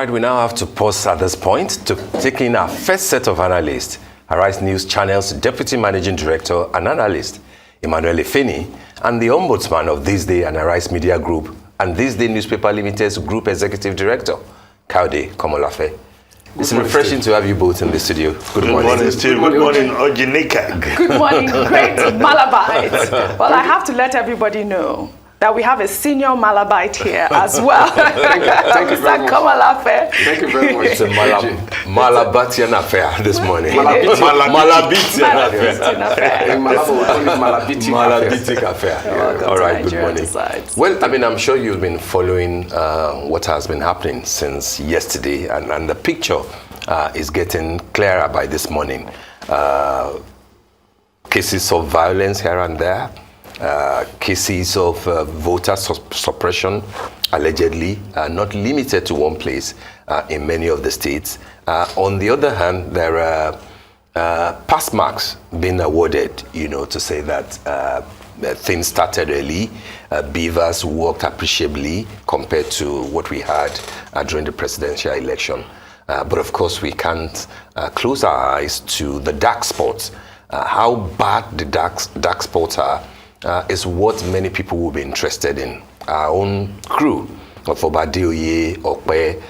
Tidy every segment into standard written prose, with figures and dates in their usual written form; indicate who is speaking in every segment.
Speaker 1: right, we now have to pause at this point to take in our first set of analysts. Arise News Channel's Deputy Managing Director and Analyst, Emmanuel Efeni, and the Ombudsman of This Day and Arise Media Group and This Day Newspaper Limited's Group Executive Director, Kaude Komolafe. It's refreshing to have you both in the studio. Good morning,
Speaker 2: Steve. Good morning, Ojinika.
Speaker 3: Good morning, great Malabite. Well, I have to let everybody know that we have a senior Malabite here as well.
Speaker 4: Thank you very much.
Speaker 3: Komolafe.
Speaker 4: Thank you very much.
Speaker 1: It's a Malabatian affair this morning.
Speaker 3: Malabitian affair.
Speaker 1: Malabitic affair. All right, good morning. Well, I mean, I'm sure you've been following what has been happening since yesterday, and the picture is getting clearer by this morning. Cases of violence here and there. Cases of voter suppression, allegedly, not limited to one place in many of the states. On the other hand, there are pass marks being awarded, to say that things started early. Beavers worked appreciably compared to what we had during the presidential election. But of course, we can't close our eyes to the dark spots. How bad the dark spots are is what many people will be interested in. Our own crew of Obadioye, Okwe,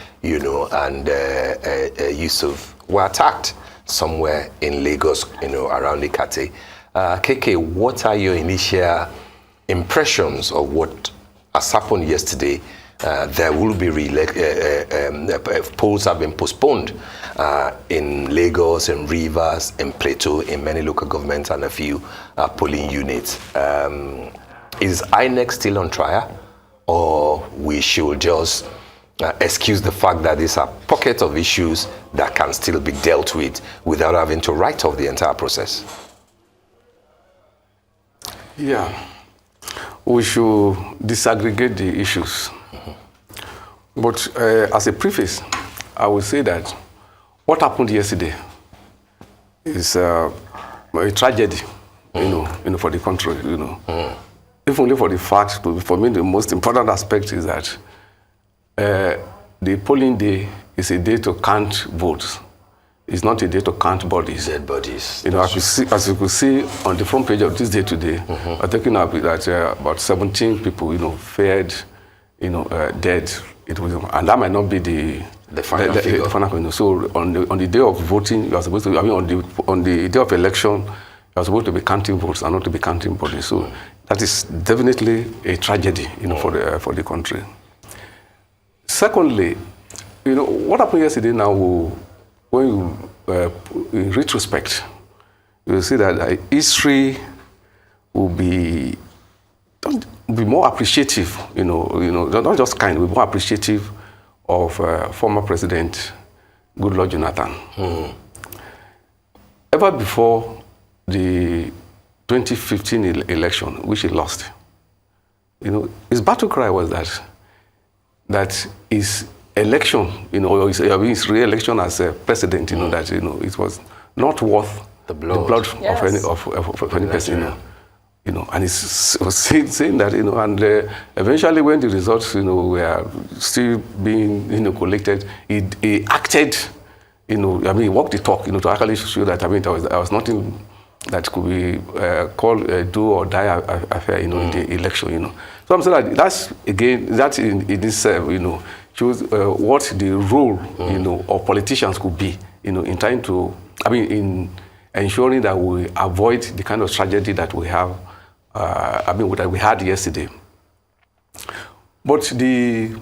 Speaker 1: and Yusuf were attacked somewhere in Lagos, around Ikate. KK, what are your initial impressions of what has happened yesterday? There will be polls have been postponed in Lagos, in Rivers, in Plateau, in many local governments and a few polling units. Is INEC still on trial, or we should just excuse the fact that these are pockets of issues that can still be dealt with without having to write off the entire process?
Speaker 4: Yeah, we should disaggregate the issues. But as a preface, I would say that what happened yesterday is a tragedy, for the country, If only for the fact, for me, the most important aspect is that the polling day is a day to count votes. It's not a day to count bodies.
Speaker 1: Dead bodies.
Speaker 4: As you could see on the front page of This Day today, I'm talking about that about 17 people, fared, dead. It was, and that might not be the final figure. So on the day of voting, you are supposed to. On the day of election, you are supposed to be counting votes and not to be counting bodies. So that is definitely a tragedy, for the country. Secondly, what happened yesterday now, when you, in retrospect, you will see that history will be more appreciative, not just kind, be more appreciative of former President Goodluck Jonathan. Ever before the 2015 election, which he lost, his battle cry was that his election, his re-election as a president, that it was not worth the blood yes. of any person, and he's saying that, and eventually when the results, were still being, collected, he acted, he walked the talk, to actually show that, there was nothing that could be called a do or die affair, in the election, So I'm saying that that's, again, that in itself, shows what the role, of politicians could be, in trying to, in ensuring that we avoid the kind of tragedy that we have, that we had yesterday. But the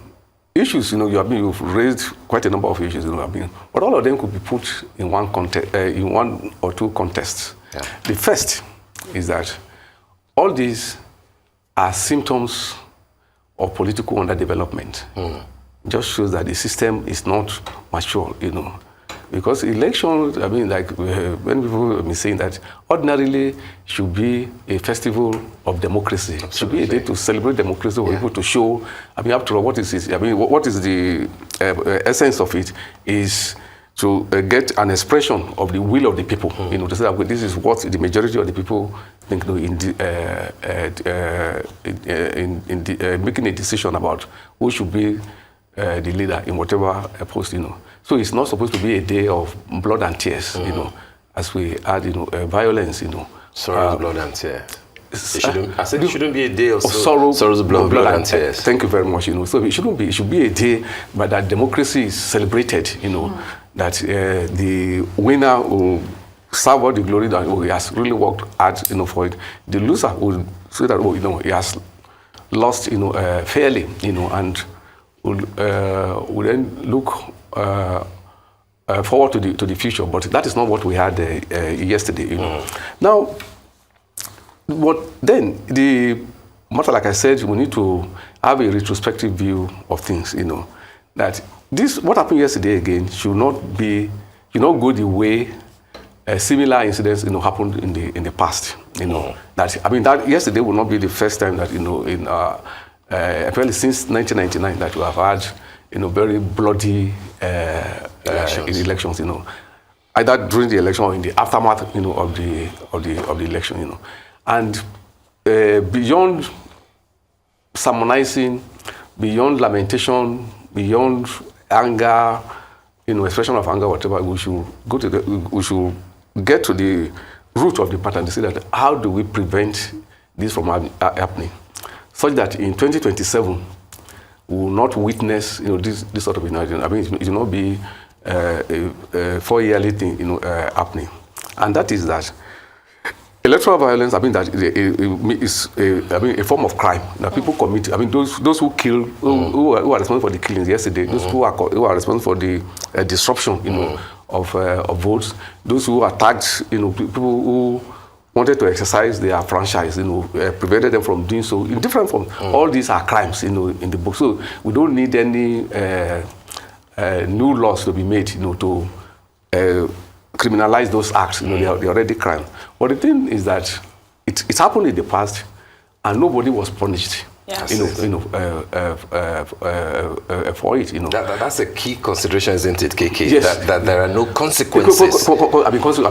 Speaker 4: issues, you've raised quite a number of issues, but all of them could be put in one context, in one or two contexts. Yeah. The first is that all these are symptoms of political underdevelopment. Just shows that the system is not mature, Because elections, when people have been saying that ordinarily should be a festival of democracy. Absolutely. Should be a day to celebrate democracy, for people to show, after all, what is it? What is the essence of it is to get an expression of the will of the people, to say that this is what the majority of the people think, in making a decision about who should be the leader in whatever post, So it's not supposed to be a day of blood and tears, as we add, violence,
Speaker 1: Sorrow, blood, and tears. I said it shouldn't be a day of
Speaker 4: sorrow,
Speaker 1: blood, and tears.
Speaker 4: Thank you very much. So it shouldn't be. It should be a day, but that democracy is celebrated. That the winner will serve all the glory that he has really worked hard, for it. The loser will say that he has lost, fairly, and will then look forward to the future. But that is not what we had yesterday. Now. But then, the matter, like I said, we need to have a retrospective view of things, that what happened yesterday again should not go the way similar incidents, happened in the past, that yesterday will not be the first time that, apparently since 1999 that we have had, very bloody elections, either during the election or in the aftermath, of the election, And beyond sermonizing, beyond lamentation, beyond anger, expression of anger, whatever, we should get to the root of the pattern to see that how do we prevent this from happening, such that in 2027 we will not witness, this sort of incident. It will not be a 4-yearly thing, happening, and that is that. Electoral violence, that is a form of crime that people commit. Those who kill, who are responsible for the killings yesterday, those who are responsible for the disruption, of votes, those who attacked, people who wanted to exercise their franchise, prevented them from doing so. In different forms, all these are crimes, in the book. So we don't need any new laws to be made, to criminalize those acts. They're already crime. But the thing is that it's happened in the past, and nobody was punished. Yes. For it.
Speaker 1: That's a key consideration, isn't it, KK?
Speaker 4: Yes.
Speaker 1: That there are no consequences.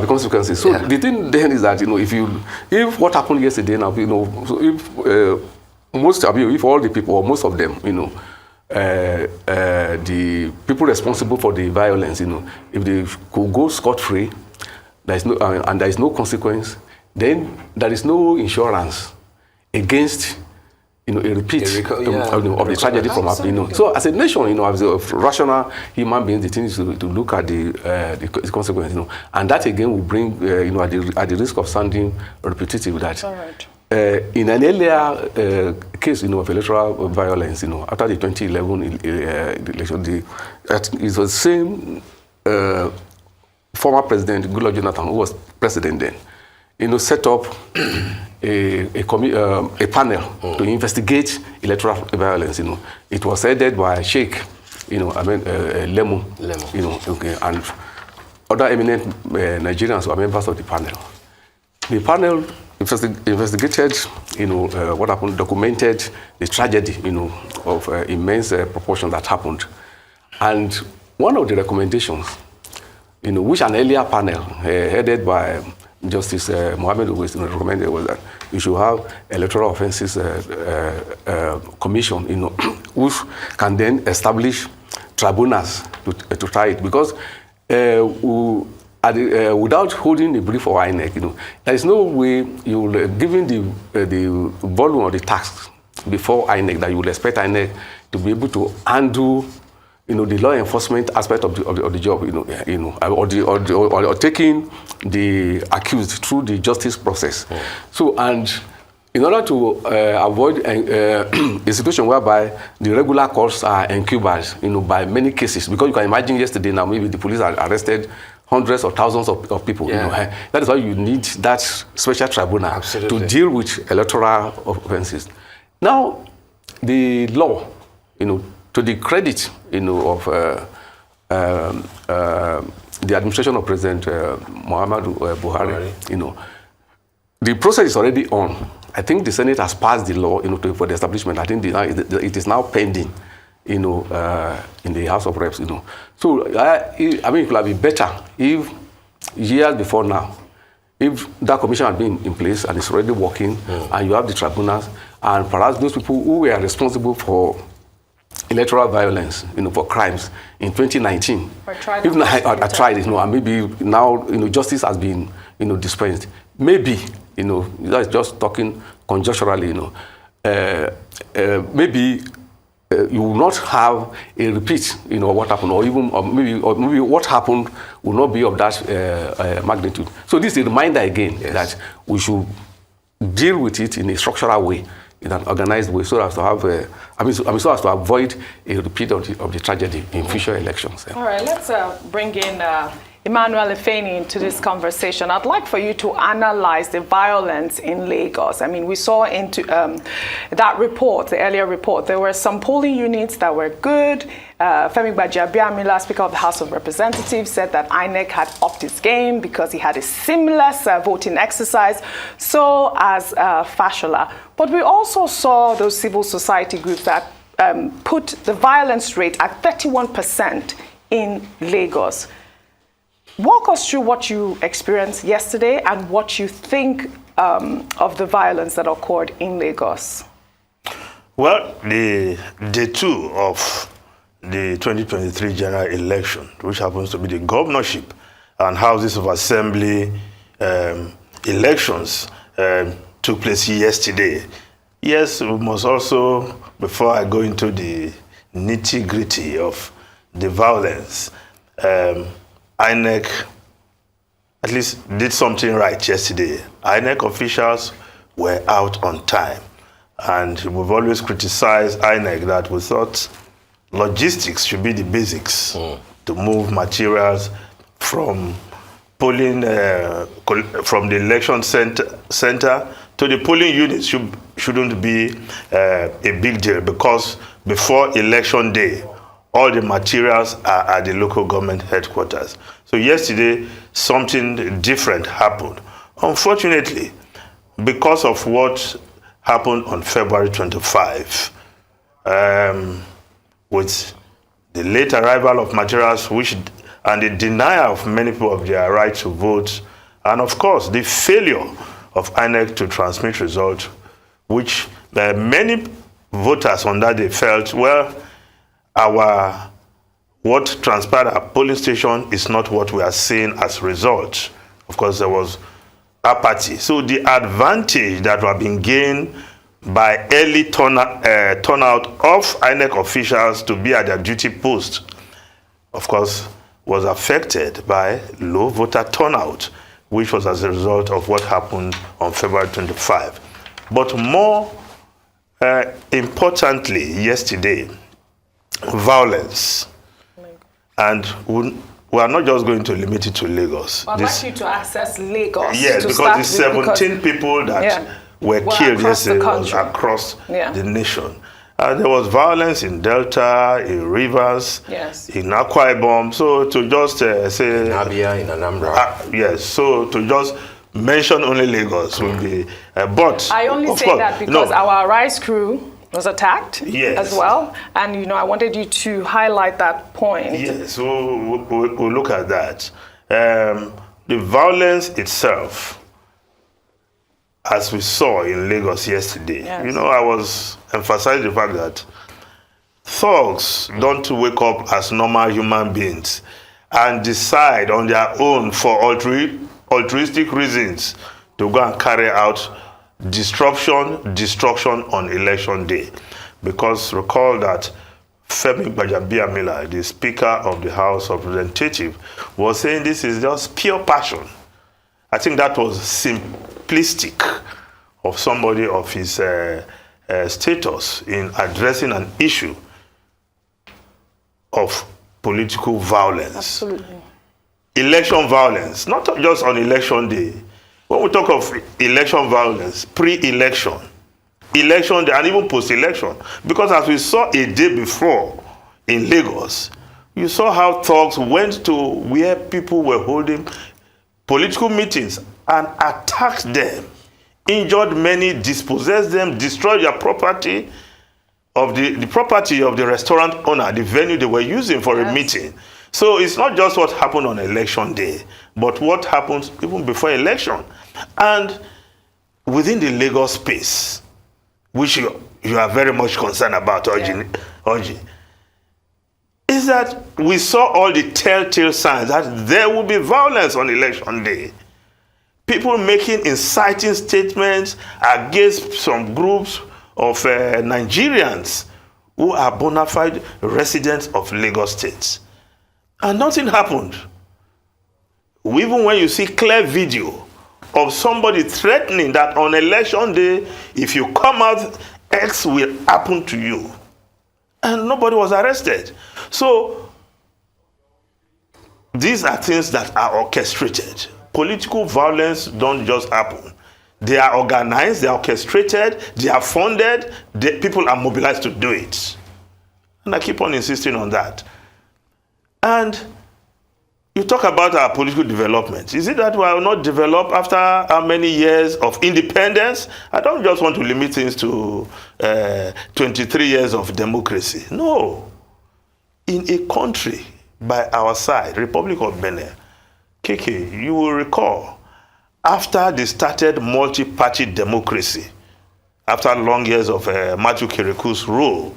Speaker 4: Consequences. So the thing then is that if what happened yesterday now, so if all the people or most of them, the people responsible for the violence, if they could go scot-free, and there is no consequence, then there is no insurance against, a repeat of the tragedy from happening. So as a nation, as a rational human beings, the thing is to look at the consequence, and that again will bring, at the risk of sounding repetitive, that. All right. In an earlier case, of electoral violence, after the 2011 election, it was the same former president, Goodluck Jonathan, who was president then, set up a panel to investigate electoral violence. It was headed by Sheikh, Lemu, and other eminent Nigerians were members of the panel. The panel investigated, what happened, documented the tragedy, of immense proportion that happened. And one of the recommendations, which an earlier panel headed by Justice Mohammed recommended, was that we should have electoral offences commission, which can then establish tribunals to try it, because without holding a brief for INEC, there is no way you will, given the volume of the tasks before INEC, that you will expect INEC to be able to handle, the law enforcement aspect of the job, or taking the accused through the justice process. So, and in order to avoid a situation whereby the regular courts are encumbered, by many cases, because you can imagine yesterday now, maybe the police arrested hundreds or thousands of people. That is why you need that special tribunal to deal with electoral offenses. Now, the law, to the credit, of the administration of President Muhammadu Buhari, the process is already on. I think the Senate has passed the law, for the establishment. I think it is now pending, in the House of Reps, So, it would have been better if years before now, if that commission had been in place and it's already working, and you have the tribunals, and perhaps those people who were responsible for electoral violence, for crimes in 2019. Even I tried it, and maybe now, justice has been, dispensed. Maybe, that's just talking conjecturally, maybe you will not have a repeat, what happened, or maybe what happened will not be of that magnitude. So this is a reminder again that we should deal with it in a structural way, in an organized way, so as to have, so as to avoid a repeat of the tragedy in future elections.
Speaker 3: All right, let's bring in Emmanuel Ifeni into this conversation. I'd like for you to analyze the violence in Lagos. I mean, we saw into that report, the earlier report, there were some polling units that were good. Femi Gbajabiamila, Speaker of the House of Representatives, said that INEC had upped his game because he had a seamless voting exercise, so as Fashola. But we also saw those civil society groups that put the violence rate at 31% in Lagos. Walk us through what you experienced yesterday and what you think of the violence that occurred in Lagos.
Speaker 2: Well, the day 2 of the 2023 general election, which happens to be the governorship and houses of assembly elections, took place yesterday. Yes, we must also, before I go into the nitty-gritty of the violence, INEC at least did something right yesterday. INEC officials were out on time. And we've always criticized INEC that we thought logistics should be the basics to move materials from polling, from the election center to the polling units shouldn't be a big deal, because before election day, all the materials are at the local government headquarters. So yesterday, something different happened. Unfortunately, because of what happened on February 25, with the late arrival of materials and the denial of many people of their right to vote, and of course, the failure of INEC to transmit results, which many voters on that day felt, well, what transpired at our polling station is not what we are seeing as result. Of course, there was apathy. So the advantage that was being gained by early turnout of INEC officials to be at their duty post, of course, was affected by low voter turnout, which was as a result of what happened on February 25. But more importantly, yesterday, violence. And we are not just going to limit it to Lagos.
Speaker 3: I'd like you to access Lagos.
Speaker 2: Yes, because the 17 people that were killed yesterday was across the nation. There was violence in Delta, in Rivers, in Akwa Ibom. So to just say...
Speaker 1: In Abia, in Anambra.
Speaker 2: Yes, so to just mention only Lagos will be... but
Speaker 3: I only say that because our Rise crew was attacked as well. And, I wanted you to highlight that point.
Speaker 2: Yes, we'll look at that. The violence itself, as we saw in Lagos yesterday, I was emphasizing the fact that thugs don't wake up as normal human beings and decide on their own for altruistic reasons to go and carry out destruction on election day. Because recall that Femi Gbajabiamila, the Speaker of the House of Representatives, was saying this is just pure passion. I think that was simplistic of somebody of his status in addressing an issue of political violence.
Speaker 3: Absolutely.
Speaker 2: Election violence, not just on election day. When we talk of election violence, pre-election, election day, and even post-election, because as we saw a day before in Lagos, you saw how thugs went to where people were holding political meetings and attacked them, injured many, dispossessed them, destroyed their property, of the property of the restaurant owner, the venue they were using for a meeting. So it's not just what happened on election day, but what happens even before election. And within the Lagos space, which you are very much concerned about, Oji, is that we saw all the telltale signs that there will be violence on election day. People making inciting statements against some groups of Nigerians who are bona fide residents of Lagos State. And nothing happened. Even when you see clear video of somebody threatening that on election day, if you come out, X will happen to you. And nobody was arrested. So these are things that are orchestrated. Political violence don't just happen. They are organized, they are orchestrated, they are funded, people are mobilized to do it. And I keep on insisting on that. And you talk about our political development. Is it that we are not developed after how many years of independence? I don't just want to limit things to 23 years of democracy. No. In a country by our side, Republic of Benin, KK, you will recall, after they started multi-party democracy, after long years of Matthew Kiriku's rule,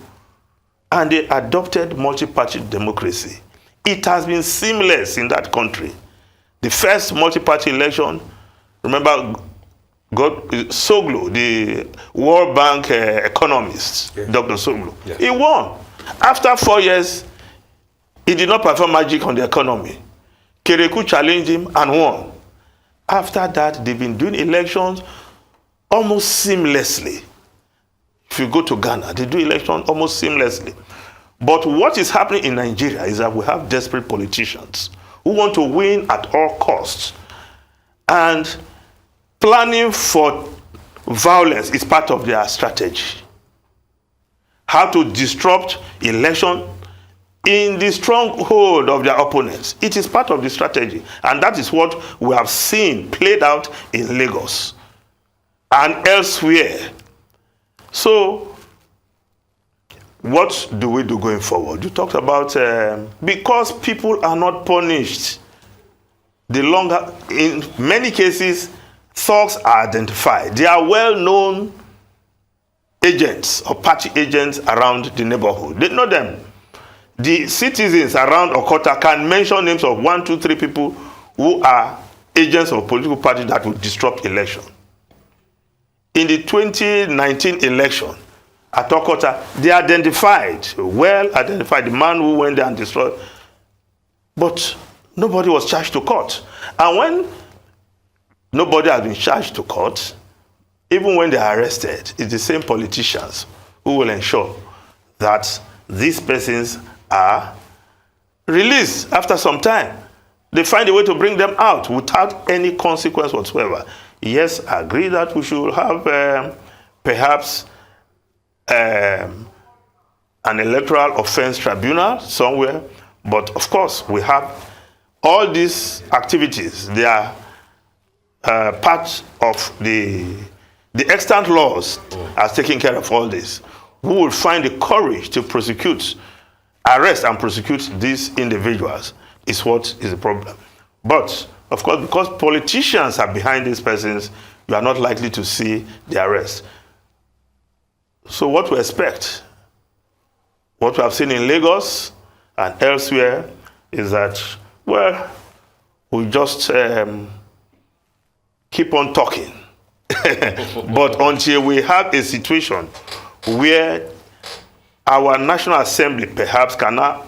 Speaker 2: and they adopted multi-party democracy, it has been seamless in that country. The first multi-party election, remember Soglo, the World Bank economist, yes. Dr. Soglo, yes. He won. After 4 years, he did not perform magic on the economy. Kirikou challenged him and won. After that, they've been doing elections almost seamlessly. If you go to Ghana, they do elections almost seamlessly. But what is happening in Nigeria is that we have desperate politicians who want to win at all costs. And planning for violence is part of their strategy. How to disrupt election in the stronghold of their opponents. It is part of the strategy. And that is what we have seen played out in Lagos and elsewhere. So, what do we do going forward? You talked about, because people are not punished, in many cases, thugs are identified. They are well-known agents or party agents around the neighborhood. They know them. The citizens around Okota can mention names of 1, 2, 3 people who are agents of political parties that will disrupt election. In the 2019 election at Okota, they identified, well identified, the man who went there and destroyed, but nobody was charged to court. And when nobody has been charged to court, even when they are arrested, it's the same politicians who will ensure that these persons are released after some time. They find a way to bring them out without any consequence whatsoever. Yes, I agree that we should have perhaps an electoral offense tribunal somewhere, but of course we have all these activities. They are part of the extant laws as taking care of all this. Who will find the courage to arrest and prosecute these individuals is what is the problem. But, of course, because politicians are behind these persons, you are not likely to see the arrest. So what we expect, what we have seen in Lagos and elsewhere, is that, well, we just keep on talking. But until we have a situation where our National Assembly perhaps cannot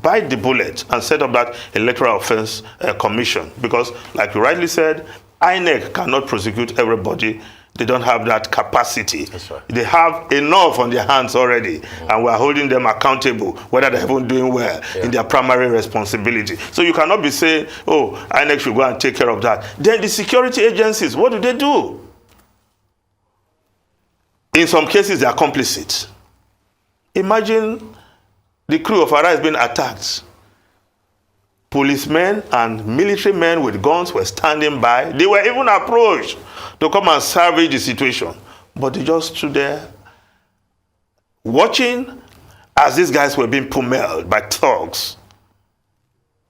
Speaker 2: bite the bullet and set up that electoral offense commission, because like you rightly said, INEC cannot prosecute everybody. They don't have that capacity. That's right. They have enough on their hands already, and we are holding them accountable, whether they're even doing well in their primary responsibility. So you cannot be saying, oh, INEC should go and take care of that. Then the security agencies, what do? In some cases, they are complicit. Imagine the crew of Arise being attacked. Policemen and military men with guns were standing by. They were even approached to come and salvage the situation. But they just stood there watching as these guys were being pummeled by thugs.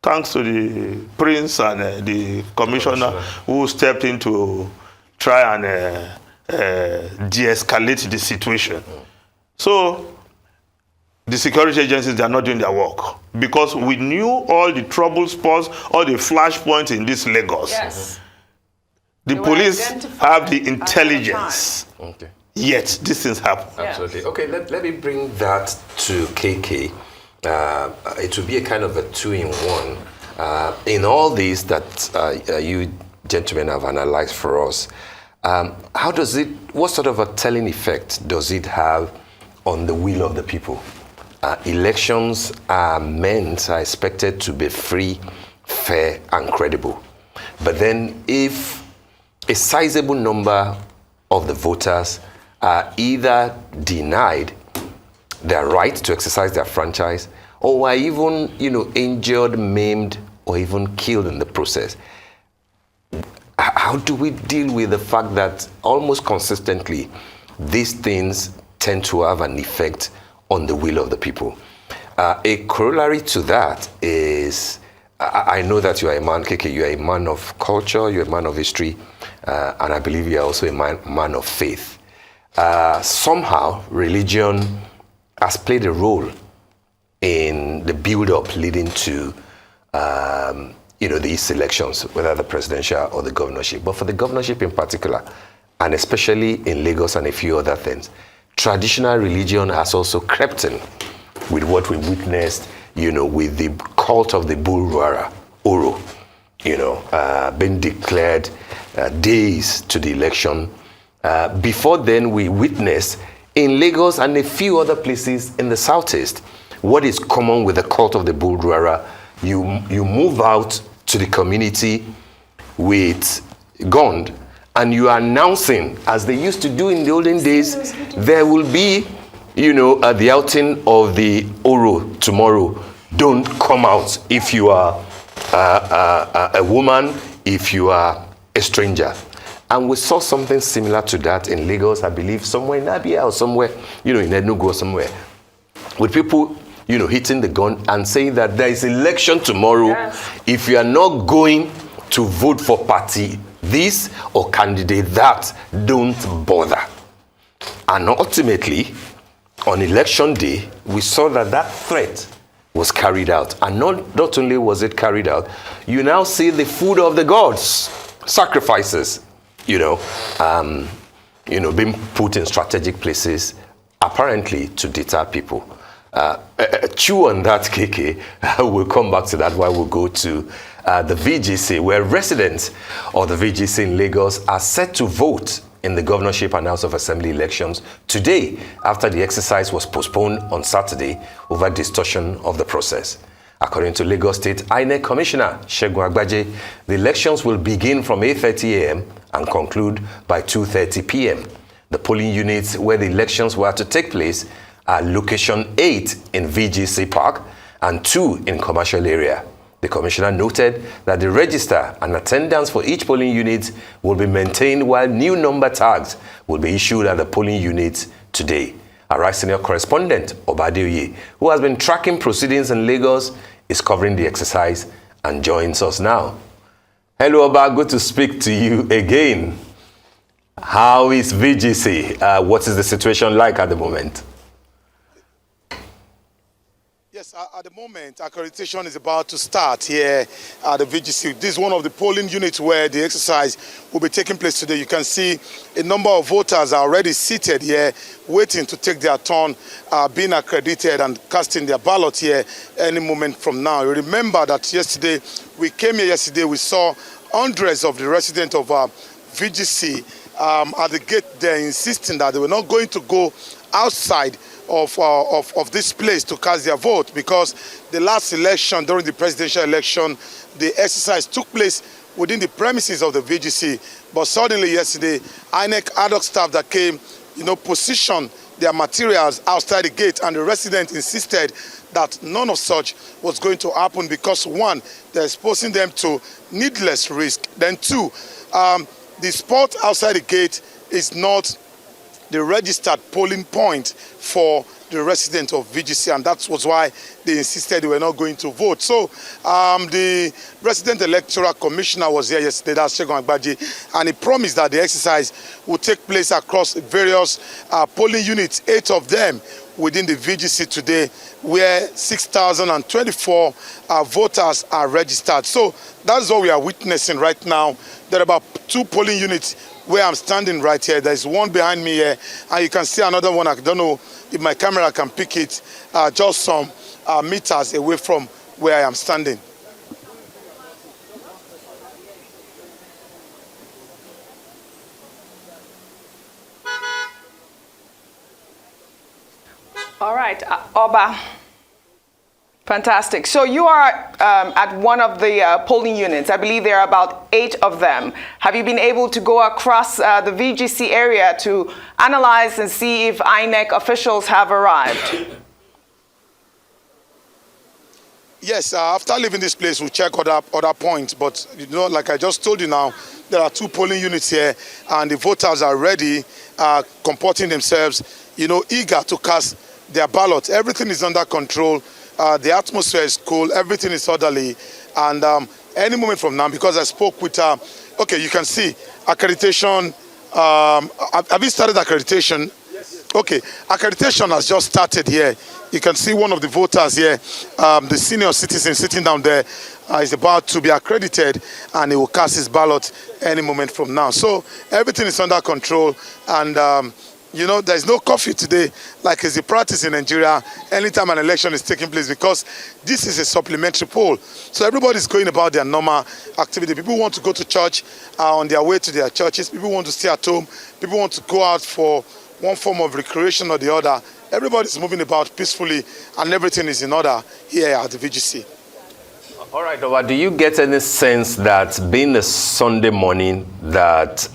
Speaker 2: Thanks to the prince and the commissioner who stepped in to try and de-escalate the situation. So the security agencies, they are not doing their work. Because we knew all the trouble spots, all the flashpoints in this Lagos.
Speaker 3: Yes.
Speaker 2: The
Speaker 3: They were
Speaker 2: police
Speaker 3: identified
Speaker 2: have the
Speaker 3: at the
Speaker 2: intelligence.
Speaker 1: Okay.
Speaker 2: Yet, these things happen.
Speaker 3: Yeah.
Speaker 1: Absolutely. Okay, let me bring that to KK. It will be a kind of a two-in-one. In all these that you gentlemen have analyzed for us, what sort of a telling effect does it have on the will of the people? Elections are expected to be free, fair, and credible. But then if a sizable number of the voters are either denied their right to exercise their franchise, or are even, injured, maimed, or even killed in the process, how do we deal with the fact that almost consistently these things tend to have an effect on the will of the people? A corollary to that is, I know that you are a man, KK, you are a man of culture, you're a man of history, and I believe you are also a man of faith. Somehow, religion has played a role in the build-up leading to these elections, whether the presidential or the governorship. But for the governorship in particular, and especially in Lagos and a few other things, traditional religion has also crept in with what we witnessed, with the cult of the bull roarer, Oro, being declared days to the election. Before then, we witnessed in Lagos and a few other places in the southeast, what is common with the cult of the bull roarer. You move out to the community with gun, and you are announcing, as they used to do in the olden days, there will be, the outing of the Oro tomorrow. Don't come out if you are a woman, if you are a stranger. And we saw something similar to that in Lagos, I believe, somewhere in Abia or somewhere, in Enugu or somewhere, with people, hitting the gun and saying that there is election tomorrow.
Speaker 3: Yes.
Speaker 1: If you are not going to vote for party this or candidate that, don't bother. And ultimately, on election day, we saw that threat was carried out. And not only was it carried out, you now see the food of the gods, sacrifices, being put in strategic places, apparently to deter people. Chew on that, KK. We'll come back to that while we'll go to the VGC, where residents of the VGC in Lagos are set to vote in the Governorship and House of Assembly elections today, after the exercise was postponed on Saturday over distortion of the process. According to Lagos State INEC Commissioner Segun Agbaje, the elections will begin from 8:30 a.m. and conclude by 2:30 p.m. The polling units where the elections were to take place are location 8 in VGC Park and 2 in commercial area. The commissioner noted that the register and attendance for each polling unit will be maintained, while new number tags will be issued at the polling units today. Our senior correspondent, Obadeoye, who has been tracking proceedings in Lagos, is covering the exercise and joins us now. Hello, Oba, good to speak to you again. How is VGC? What is the situation like at the moment?
Speaker 5: Yes, at the moment, accreditation is about to start here at the VGC. This is one of the polling units where the exercise will be taking place today. You can see a number of voters are already seated here, waiting to take their turn, being accredited and casting their ballot here any moment from now. You remember that yesterday, we came here yesterday, we saw hundreds of the residents of VGC at the gate there insisting that they were not going to go outside of this place to cast their vote, because the last election, during the presidential election, the exercise took place within the premises of the VGC. But suddenly yesterday, INEC ad hoc staff that came, positioned their materials outside the gate, and the residents insisted that none of such was going to happen because, one, they're exposing them to needless risk. Then two, the spot outside the gate is not the registered polling point for the residents of VGC, and that was why they insisted they were not going to vote. So the resident electoral commissioner was here yesterday, that's Segun Agbaje, and he promised that the exercise will take place across various polling units, 8 of them, within the VGC today, where 6,024 voters are registered. So that's what we are witnessing right now. There are about 2 polling units where I'm standing right here. There's one behind me here, and you can see another one. I don't know if my camera can pick it, just some meters away from where I am standing.
Speaker 3: All right, Oba. Fantastic. So you are at one of the polling units. I believe there are about 8 of them. Have you been able to go across the VGC area to analyze and see if INEC officials have arrived?
Speaker 5: Yes, after leaving this place, we'll check other points. But, you know, like I just told you now, there are 2 polling units here, and the voters are ready, comporting themselves, you know, eager to cast their ballot. Everything is under control. The atmosphere is cool. Everything is orderly. And any moment from now, because I spoke with, okay, you can see accreditation. Have you started accreditation? Yes. Okay, accreditation has just started here. You can see one of the voters here, the senior citizen sitting down there, is about to be accredited, and he will cast his ballot any moment from now. So everything is under control, and you know, there's no curfew today, like is the practice in Nigeria, anytime an election is taking place, because this is a supplementary poll. So everybody's going about their normal activity. People want to go to church on their way to their churches. People want to stay at home. People want to go out for one form of recreation or the other. Everybody's moving about peacefully, and everything is in order here at the VGC.
Speaker 1: All right, Oba, do you get any sense that being a Sunday morning that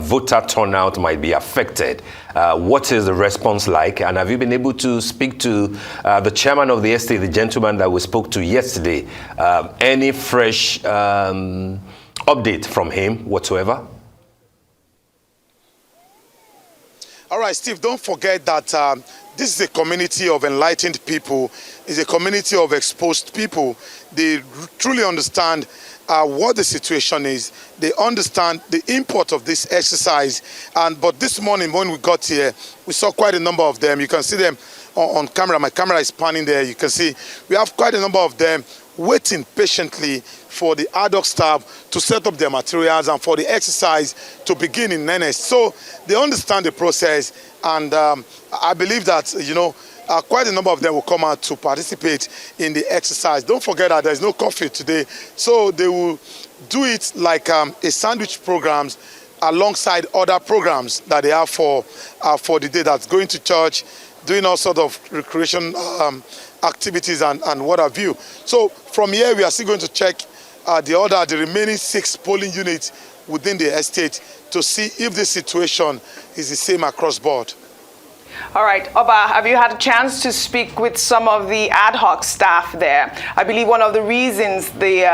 Speaker 1: voter turnout might be affected? What is the response like? And have you been able to speak to the chairman of the estate, the gentleman that we spoke to yesterday? Any fresh update from him whatsoever?
Speaker 5: All right, Steve, don't forget that this is a community of enlightened people. It's a community of exposed people. They truly understand what the situation is. They understand the import of this exercise. But this morning when we got here, we saw quite a number of them. You can see them on camera. My camera is panning there. You can see we have quite a number of them waiting patiently for the ad hoc staff to set up their materials and for the exercise to begin in earnest. So they understand the process, and I believe that, you know, quite a number of them will come out to participate in the exercise. Don't forget that there's no curfew today, so they will do it like a sandwich programs alongside other programs that they have for the day. That's going to church, doing all sort of recreation activities and what have you. So from here, we are still going to check the remaining 6 polling units within the estate to see if the situation is the same across board.
Speaker 3: All right, Oba, have you had a chance to speak with some of the ad hoc staff there? I believe one of the reasons they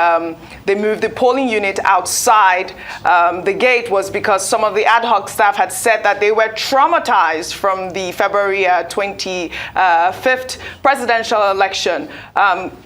Speaker 3: moved the polling unit outside the gate was because some of the ad hoc staff had said that they were traumatized from the February 25th presidential election.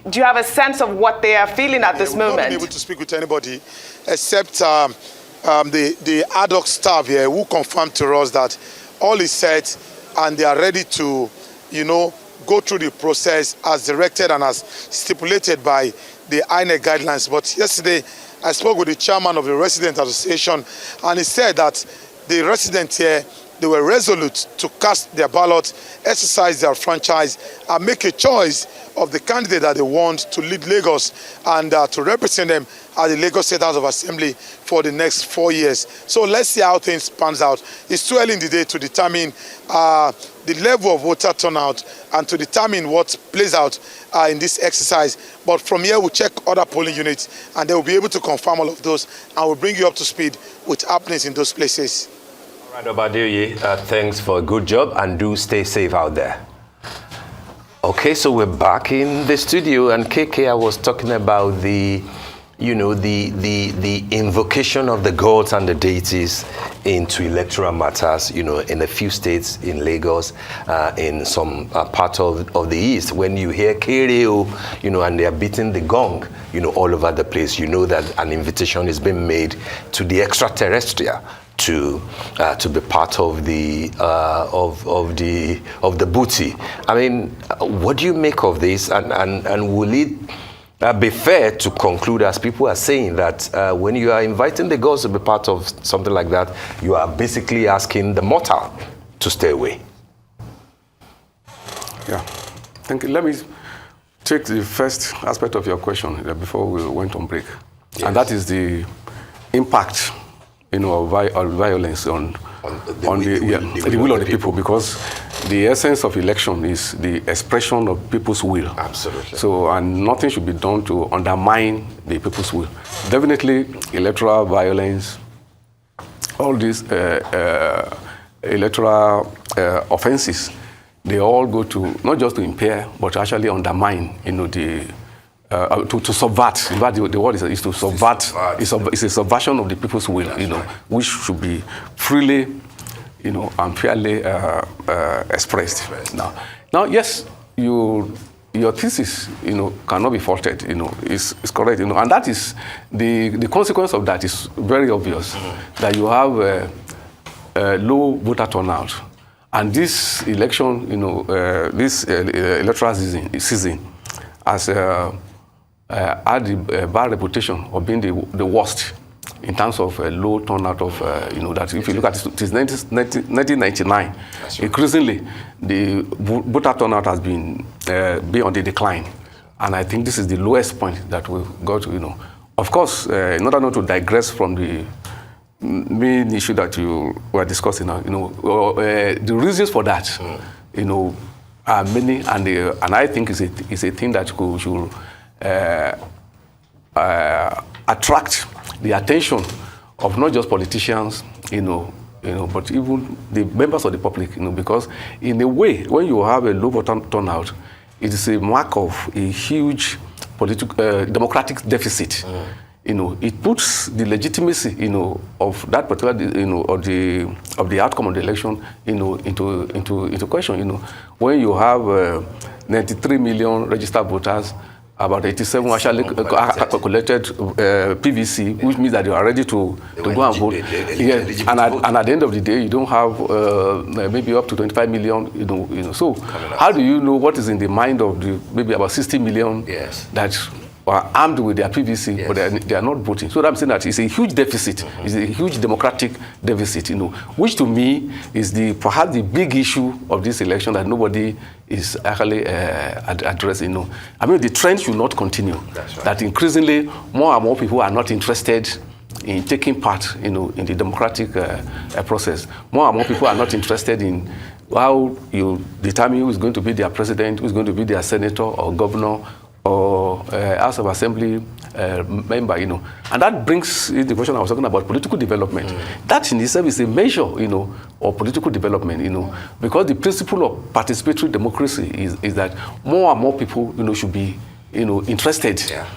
Speaker 3: Do you have a sense of what they are feeling at this moment?
Speaker 5: We've not been able to speak with anybody except the ad hoc staff here, who confirmed to us that all is set and they are ready to, you know, go through the process as directed and as stipulated by the INEC guidelines. But yesterday, I spoke with the chairman of the Resident Association, and he said that the residents here, they were resolute to cast their ballot, exercise their franchise, and make a choice of the candidate that they want to lead Lagos and to represent them at the Lagos State House of Assembly for the next 4 years. So let's see how things pans out. It's too early in the day to determine the level of voter turnout and to determine what plays out in this exercise. But from here, we'll check other polling units, and they will be able to confirm all of those, and we'll bring you up to speed with happenings in those places.
Speaker 1: All right, Obadeoye, thanks for a good job, and do stay safe out there. Okay, so we're back in the studio, and KK, I was talking about the invocation of the gods and the deities into electoral matters, you know, in a few states, in Lagos, in some part of the East. When you hear Kereo, you know, and they are beating the gong, you know, all over the place, you know that an invitation is being made to the extraterrestrial to be part of the booty. I mean, what do you make of this? And will it be fair to conclude, as people are saying, that when you are inviting the girls to be part of something like that, you are basically asking the mortal to stay away?
Speaker 4: Yeah. Thank you. Let me take the first aspect of your question before we went on break.
Speaker 1: Yes.
Speaker 4: And that is the impact, of violence on the will of the people, because the essence of election is the expression of people's will.
Speaker 1: Absolutely.
Speaker 4: So, and nothing should be done to undermine the people's will. Definitely, electoral violence, all these electoral offenses, they all go to not just to impair, but actually undermine, to subvert. In fact, the word is to subvert. It's a subversion of the people's will, which should be freely, and fairly expressed. Now, yes, your thesis, cannot be faulted. Is correct. And that is the consequence of that is very obvious. That you have low voter turnout, and this election, this electoral season has had the bad reputation of being the worst in terms of low turnout of, that if you look at it, it is 1999. Right. Increasingly, the voter turnout has been on the decline. And I think this is the lowest point that we've got to, Of course, in order not to digress from the main issue that you were discussing now, the reasons for that, are many, and I think it's a thing that should attract the attention of not just politicians, but even the members of the public, because in a way, when you have a low voter turnout, it is a mark of a huge democratic deficit. It puts the legitimacy, of that particular, of the outcome of the election, into question. When you have 93 million registered voters, about 87 actually collected PVC, which means that you are ready to go and vote. And at the end of the day, you don't have maybe up to 25 million. So how do you know what is in the mind of the maybe about 60 million that are armed with their PVC, but they are not voting? So I'm saying that it's a huge deficit. It's a huge democratic deficit, which to me is perhaps the big issue of this election that nobody is actually addressing. I mean, the trend should not continue. That's right. That increasingly more and more people are not interested in taking part, in the democratic process. More and more people are not interested in how you determine who is going to be their president, who is going to be their senator or governor or House of Assembly member, And that brings in the question I was talking about, political development. That in itself is a measure, of political development, because the principle of participatory democracy is that more and more people, should be, interested. Yeah.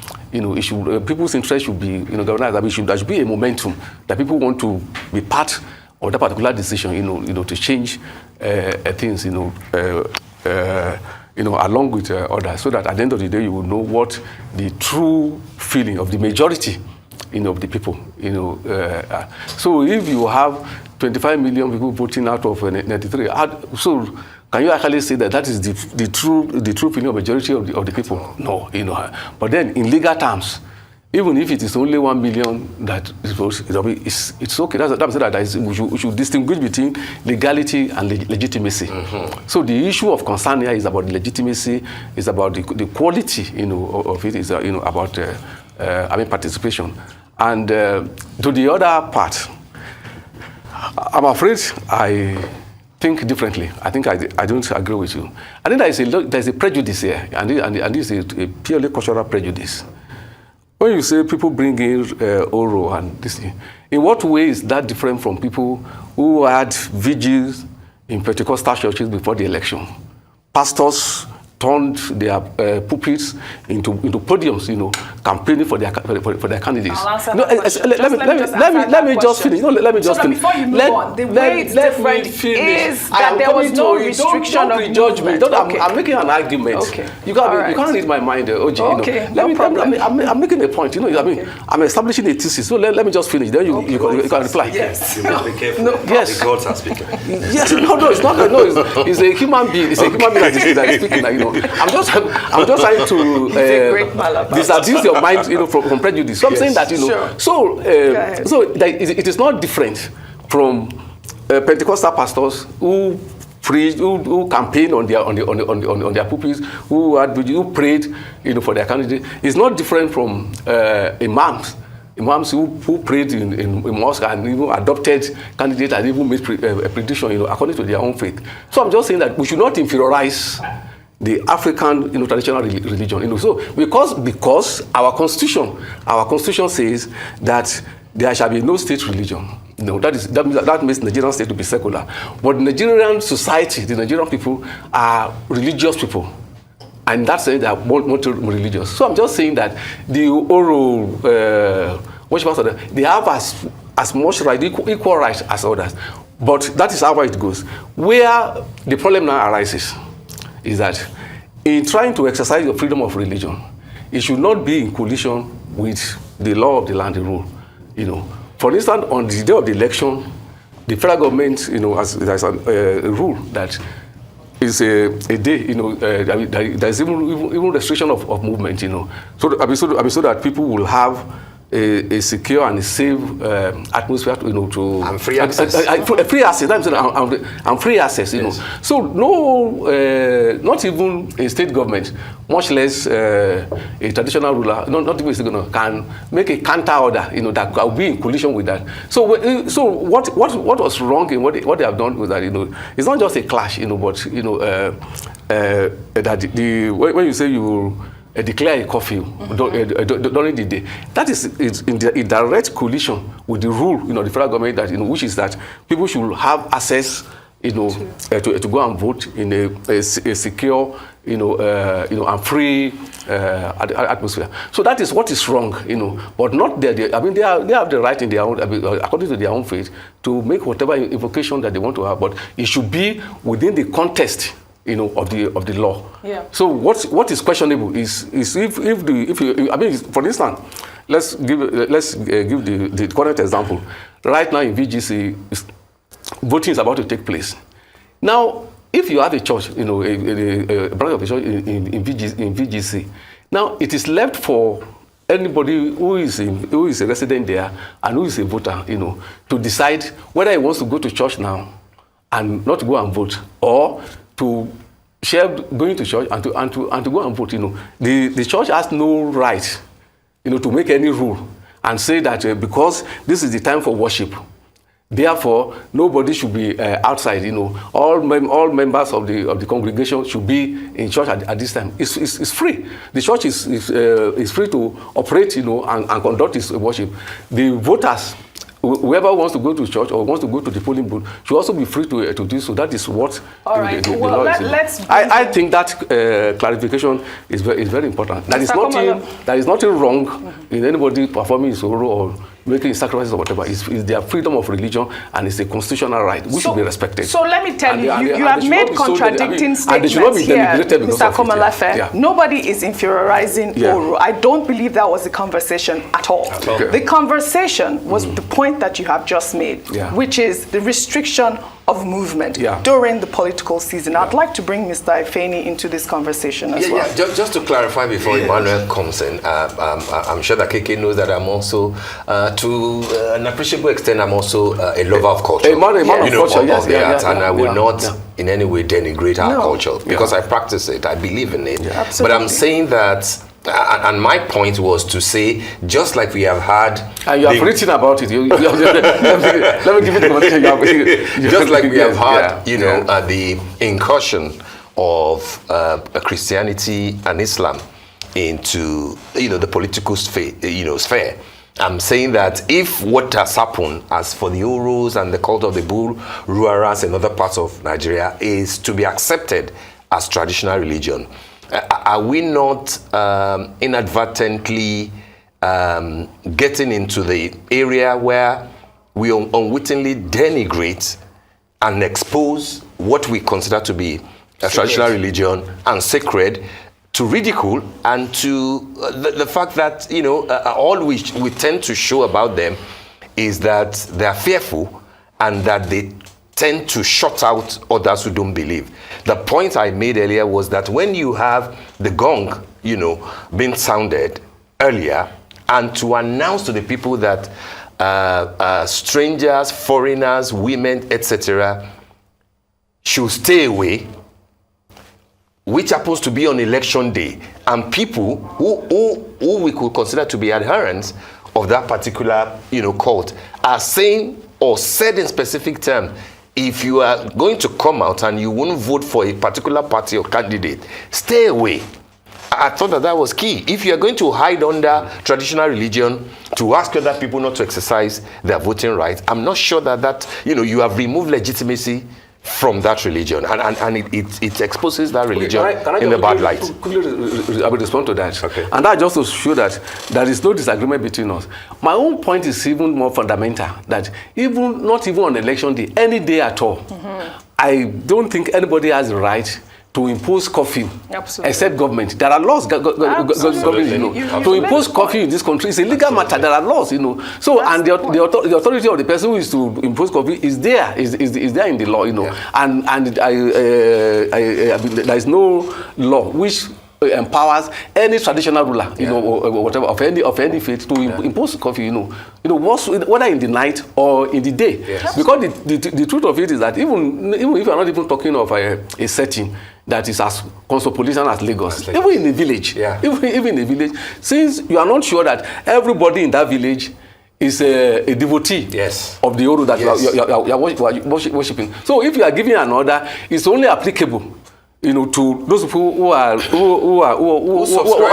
Speaker 4: People's interest should be, galvanized. There should be a momentum that people want to be part of that particular decision, to change things, along with others, so that at the end of the day, you will know what the true feeling of the majority, of the people, So if you have 25 million people voting out of 93, so can you actually say that is the true feeling of majority of the people? No, But then in legal terms, even if it is only 1 million that it's okay. That's we should distinguish between legality and legitimacy. So the issue of concern here is about the legitimacy, is about the quality, of it, is about participation. And to the other part, I'm afraid I think differently. I think I don't agree with you. I think there's a prejudice here, and this is a purely cultural prejudice. When you say people bring in Oro and this thing, in what way is that different from people who had vigils in Pentecostal churches before the election? Pastors turned their pulpits into podiums, campaigning for their candidates. Let me just finish. Let me just finish.
Speaker 3: Before you move on, the way it's different is that there was no restriction of movement.
Speaker 4: I'm making an argument.
Speaker 3: Okay.
Speaker 4: You can't read my mind, OJ.
Speaker 3: Okay, no problem.
Speaker 4: I'm making a point. I'm establishing a thesis. So let me just finish. Then you can reply.
Speaker 3: Yes.
Speaker 1: You must be careful.
Speaker 4: Yes.
Speaker 1: The gods are speaking.
Speaker 4: Yes. No, it's not. No, it's a human being. It's a human being that is speaking. I'm just trying to disabuse your mind, from prejudice. So I'm saying that, so it is not different from Pentecostal pastors who preach, who campaign on their pulpits, who prayed, for their candidate. It's not different from imams who prayed in mosque and adopted candidates and even made a prediction, according to their own faith. So I'm just saying that we should not inferiorize the African, traditional religion. So because our constitution says that there shall be no state religion. That makes Nigerian state to be secular. But the Nigerian society, the Nigerian people are religious people. And that's saying they are more religious. So I'm just saying that the oral worshippers, they have as much right, equal rights as others. But that is how it goes. Where the problem now arises is that in trying to exercise your freedom of religion, it should not be in collision with the law of the land, the rule. For instance, on the day of the election, the federal government, there's a rule that is a day, there's even restriction of movement, so that people will have a secure and a safe atmosphere, to
Speaker 1: and free access.
Speaker 4: Free access. And free access,
Speaker 1: Yes.
Speaker 4: So no, not even a state government, much less a traditional ruler, not even a state government, can make a counter order, that will be in collision with that. So what was wrong in what they have done with that, it's not just a clash, but that when you say you declare a curfew during the day, that is in direct collision with the rule, the federal government, that which is that people should have access, to go and vote in a secure, and free atmosphere. So that is what is wrong, but not they have the right in their own, according to their own faith, to make whatever invocation that they want to have, but it should be within the context, of the law.
Speaker 3: Yeah.
Speaker 4: So what is questionable is if for instance, let's give the current example. Right now in VGC, voting is about to take place. Now, if you have a church, a branch of a church in VGC, now it is left for anybody who is a resident there and who is a voter, to decide whether he wants to go to church now and not go and vote, or to share going to church and to go and vote. The church has no right, to make any rule and say that because this is the time for worship, therefore nobody should be outside. All members of the congregation should be in church at this time. It's free. The church is free to operate, and conduct its worship. The voters, whoever wants to go to church or wants to go to the polling booth, should also be free to do so. That is what the law is. I think that clarification is very important. There is nothing wrong in anybody performing his role or making sacrifices or whatever. It's their freedom of religion, and it's a constitutional right which should be respected.
Speaker 3: So let me tell you have made contradicting statements here, Mr. Komalafe. Nobody is inferiorizing Oro. I don't believe that was the conversation at all. Okay. The conversation was the point that you have just made, which is the restriction of movement during the political season. I'd like to bring Mr. Ifeni into this conversation as well.
Speaker 1: Yeah. Just to clarify before Emmanuel comes in, I'm sure that KK knows that I'm also, to an appreciable extent, I'm also a lover of culture.
Speaker 4: A man of culture, yes.
Speaker 1: And I will not in any way denigrate our culture, because I practice it, I believe in it.
Speaker 3: Yeah,
Speaker 1: but I'm saying that, and my point was to say, just like we have had...
Speaker 4: And you have written about it. Let me give you the conversation.
Speaker 1: Just like we have had, the incursion of Christianity and Islam into, the political sphere. I'm saying that if what has happened as for the Urus and the cult of the bull, Ruaras and other parts of Nigeria is to be accepted as traditional religion, are we not inadvertently getting into the area where we unwittingly denigrate and expose what we consider to be a traditional religion and sacred to ridicule and to the fact that, you know, all we tend to show about them is that they are fearful and that they tend to shut out others who don't believe. The point I made earlier was that when you have the gong, you know, being sounded earlier, and to announce to the people that strangers, foreigners, women, etc., should stay away, which happens to be on election day, and people who we could consider to be adherents of that particular, you know, cult are saying or said in specific terms, if you are going to come out and you won't vote for a particular party or candidate, stay away. I thought that was key. If you are going to hide under traditional religion to ask other people not to exercise their voting rights, I'm not sure that you know, you have removed legitimacy from that religion, and it exposes that religion in a bad light.
Speaker 4: I will respond to that.
Speaker 1: Okay.
Speaker 4: And that just to show that there is no disagreement between us. My own point is even more fundamental, that not even on election day, any day at all, I don't think anybody has the right to impose curfew, except government. There are laws, government, you know. To impose curfew in this country is a legal matter. There are laws, you know. So, and the authority of the person who is to impose curfew is there, is there in the law, you know. Yeah. And there is no law which empowers any traditional ruler, you know, or whatever, of any faith to impose curfew, you know, whether in the night or in the day. Yes. Because the truth of it is that even if you are not even talking of a setting that is as cosmopolitan as Lagos, even in the village, even in the village, since you are not sure that everybody in that village is a devotee of the Oro that you are worshiping. So if you are giving an order, it's only applicable, you know, to those people who are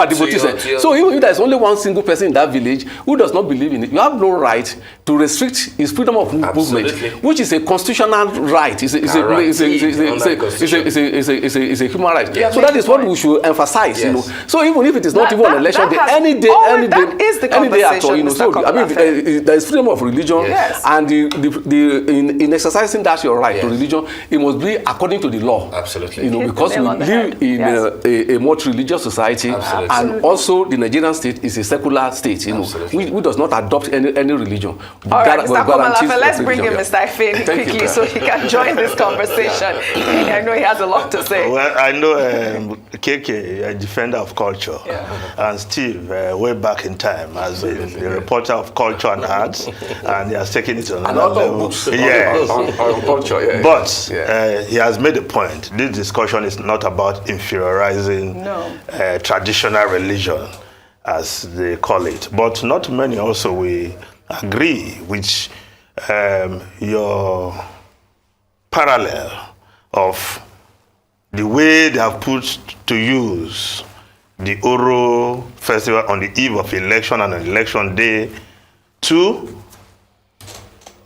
Speaker 4: devotees. So even if there is only one single person in that village who does not believe in it, you have no right to restrict his freedom of movement, which is a constitutional right. It's a human right. Yeah, so that is what we should emphasize. You know. So even if it is not even on election day, any day at all, you know. So I mean, there is freedom of religion, and in exercising that your right to religion, it must be according to the law.
Speaker 1: Absolutely.
Speaker 4: You know, because we live in a multi-religious society, and also the Nigerian state is a secular state, you know, which does not adopt any religion.
Speaker 3: All right, Mr. Komalafe, let's bring in Mr. Ifeanyi quickly so he can join this conversation. I know he has a lot to say.
Speaker 2: Well, I know KK, a defender of culture, and Steve, way back in time, as a reporter of culture and arts, and he has taken it on another level.
Speaker 4: On culture,
Speaker 2: But he has made a point. This discussion is not about inferiorizing traditional religion, as they call it. But not many also will agree with your parallel of the way they have put to use the Oro festival on the eve of election and on election day to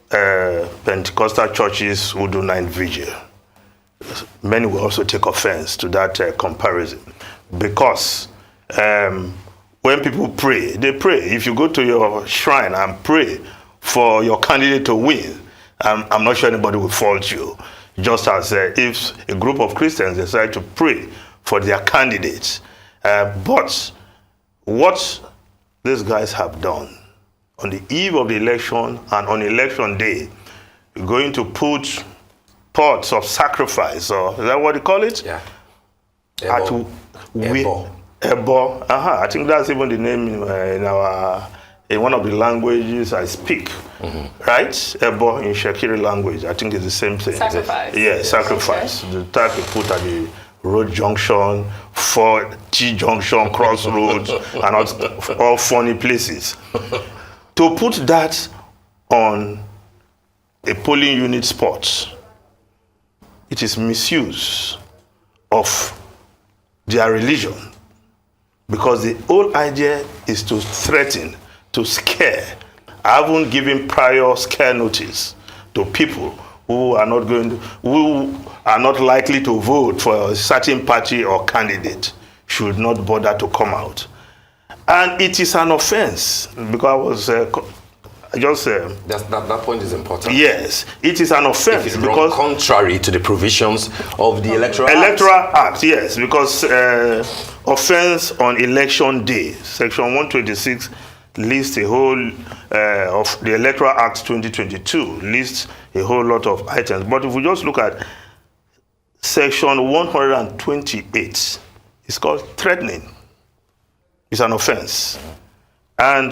Speaker 2: Pentecostal churches who do night vigil. Many will also take offense to that comparison, because when people pray, they pray. If you go to your shrine and pray for your candidate to win, I'm not sure anybody will fault you. Just as if a group of Christians decide to pray for their candidates. But what these guys have done on the eve of the election and on election day, you're going to put pots of sacrifice, or is that what you call it?
Speaker 1: Yeah.
Speaker 2: Ebo. I think that's even the name in one of the languages I speak. Right? Ebo in Shekiri language. I think it's the same thing.
Speaker 3: Sacrifice.
Speaker 2: Yeah, sacrifice. Okay. The type you put at the road junction, for T-junction, crossroads, and all funny places. To put that on a polling unit spot, it is misuse of their religion, because the whole idea is to threaten, to scare. I haven't given prior scare notice to people who are not likely to vote for a certain party or candidate should not bother to come out. And it is an offense, because I was
Speaker 1: that point is important.
Speaker 2: Yes, it is an offense
Speaker 1: If it's
Speaker 2: because
Speaker 1: wrong, contrary to the provisions of the Electoral
Speaker 2: Act, yes, because offense on election day, Section 126 lists a whole of the Electoral Act 2022 lists a whole lot of items. But if we just look at Section 128, it's called threatening. It's an offense. And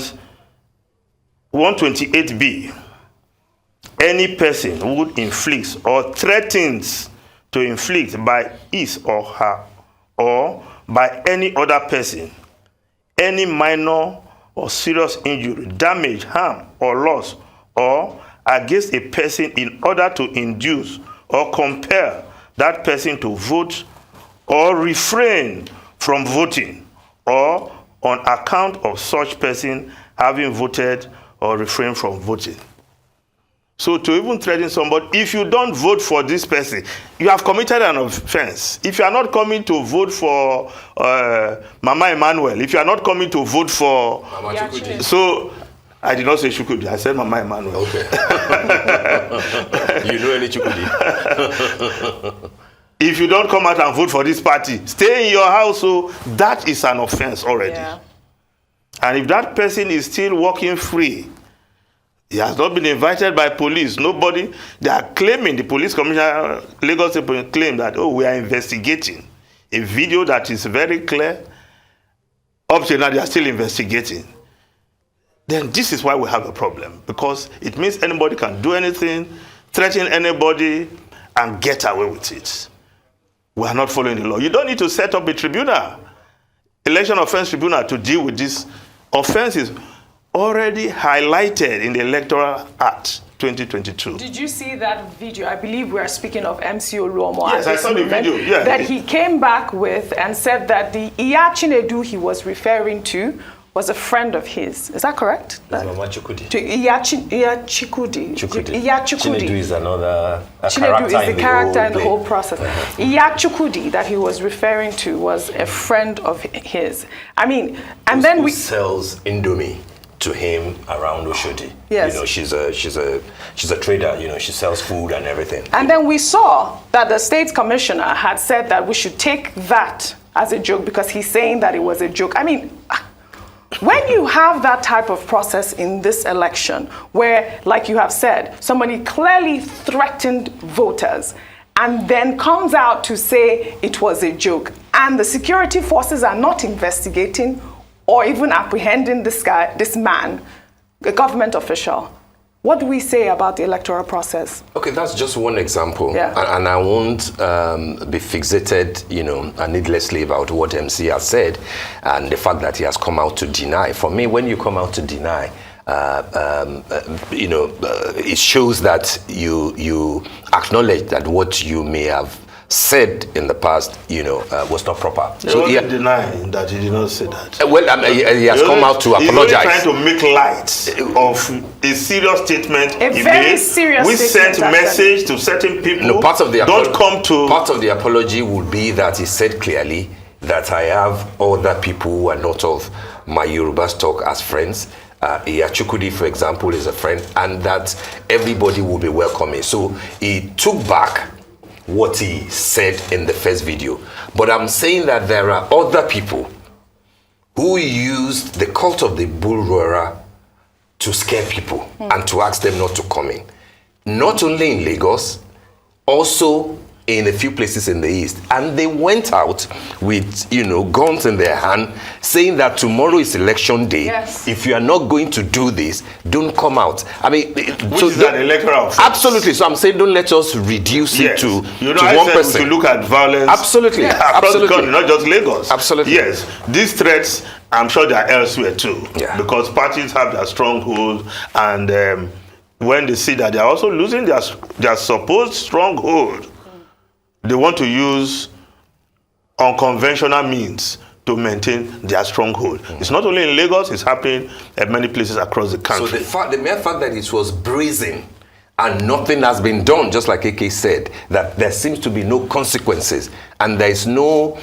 Speaker 2: 128B, any person who inflicts or threatens to inflict by his or her or by any other person any minor or serious injury, damage, harm, or loss, or against a person in order to induce or compel that person to vote or refrain from voting, or on account of such person having voted or refrain from voting. So to even threaten somebody, if you don't vote for this person, you have committed an offense. If you are not coming to vote for Mama Emmanuel, if you are not coming to vote for... So, I did not say Chukudi, I said Mama Emmanuel.
Speaker 1: Okay. You know any Chukudi?
Speaker 2: If you don't come out and vote for this party, stay in your house, so that is an offense already. Yeah. And if that person is still walking free, he has not been invited by police. Nobody, they are claiming, the police commissioner, Lagos State claim that, oh, we are investigating a video that is very clear. Up to now, they are still investigating. Then this is why we have a problem, because it means anybody can do anything, threaten anybody, and get away with it. We are not following the law. You don't need to set up a tribunal, election offense tribunal, to deal with these offenses already highlighted in the Electoral Act 2022.
Speaker 3: Did you see that video? I believe we are speaking of MC Oluomo.
Speaker 2: Yes, I saw the video. Yeah.
Speaker 3: That he came back with and said that the Iyachinedu he was referring to was a friend of his. Is that correct?
Speaker 1: Mama Chukudi.
Speaker 3: Iyachikudi.
Speaker 1: Chinedu is another
Speaker 3: Chinedu is the character in the whole process. Iyachikudi that he was referring to was a friend of his. I mean, and then we
Speaker 1: sells Indomie to him around Oshodi.
Speaker 3: Yes.
Speaker 1: You know, she's a trader, you know, she sells food and everything.
Speaker 3: And then we saw that the state commissioner had said that we should take that as a joke because he's saying that it was a joke. I mean, when you have that type of process in this election, where, like you have said, somebody clearly threatened voters and then comes out to say it was a joke, and the security forces are not investigating or even apprehending this guy, this man, a government official, what do we say about the electoral process?
Speaker 1: Okay, that's just one example.
Speaker 3: Yeah.
Speaker 1: And I won't be fixated, you know, needlessly about what MC has said and the fact that he has come out to deny. For me, when you come out to deny, you know, it shows that you acknowledge that what you may have said in the past, you know, was not proper.
Speaker 2: So he denying that he did not say that.
Speaker 1: Well, he has come out to apologize.
Speaker 2: He's only trying to make light of a serious statement
Speaker 3: he made. We
Speaker 2: sent message to certain people.
Speaker 1: No, part of the
Speaker 2: Part
Speaker 1: of the apology would be that he said clearly that I have other people who are not of my Yoruba stock as friends. Iyachukudi, for example, is a friend, and that everybody will be welcoming. So he took back what he said in the first video. But I'm saying that there are other people who used the cult of the bull roarer to scare people and to ask them not to come in. Not only in Lagos, also in a few places in the East. And they went out with, you know, guns in their hand, saying that tomorrow is election day.
Speaker 3: Yes.
Speaker 1: If you are not going to do this, don't come out. I mean,
Speaker 2: which is an electoral offense.
Speaker 1: Absolutely. So I'm saying don't let us reduce it to,
Speaker 2: you know,
Speaker 1: to one person.
Speaker 2: We should look at violence.
Speaker 1: Absolutely.
Speaker 2: Across the country, not just Lagos.
Speaker 1: Absolutely.
Speaker 2: Yes. These threats, I'm sure they are elsewhere too.
Speaker 1: Yeah.
Speaker 2: Because parties have their stronghold, and when they see that they are also losing their supposed stronghold, they want to use unconventional means to maintain their stronghold. It's not only in Lagos, it's happening at many places across the country.
Speaker 1: So the mere fact that it was brazen and nothing has been done, just like AK said, that there seems to be no consequences, and there is no,